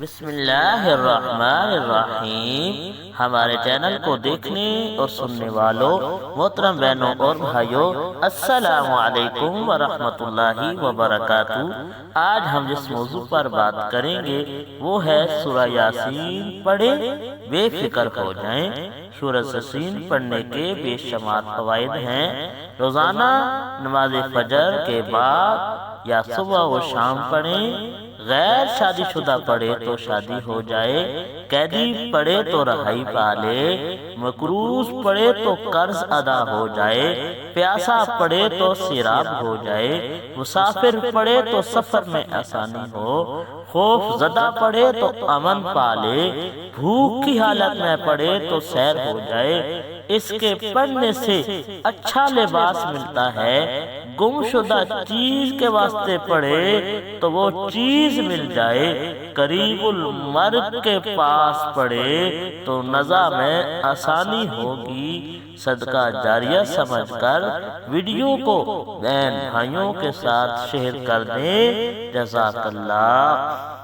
بسم اللہ الرحمن الرحیم۔ ہمارے چینل کو دیکھنے اور سننے والوں محترم بہنوں اور بھائیوں، السلام علیکم ورحمۃ اللہ وبرکاتہ۔ آج ہم جس موضوع پر بات کریں گے وہ ہے سورہ یاسین پڑھیں بے فکر ہو جائیں۔ سورہ یاسین پڑھنے کے بے شمار فوائد ہیں۔ روزانہ نماز فجر کے بعد یا صبح و شام پڑھیں۔ غیر شادی شدہ پڑھے تو شادی ہو جائے، قیدی پڑھے تو رہائی پالے، مقروض پڑھے تو قرض ادا ہو جائے، پیاسا پڑھے تو سیراب ہو جائے، مسافر پڑھے تو سفر میں آسانی ہو، خوف زدہ پڑھے تو امن پالے، بھوک کی حالت میں پڑھے تو سیر ہو جائے۔ اس کے پڑھنے سے اچھا لباس ملتا ہے۔ گم شدہ چیز کے واسطے پڑھے تو وہ چیز مل جائے، قریب المرگ کے پاس پڑھے تو نزا میں آسانی ہوگی۔ صدقہ جاریہ سمجھ کر ویڈیو کو بہن بھائیوں کے ساتھ شیئر کر دیں۔ جزاک اللہ۔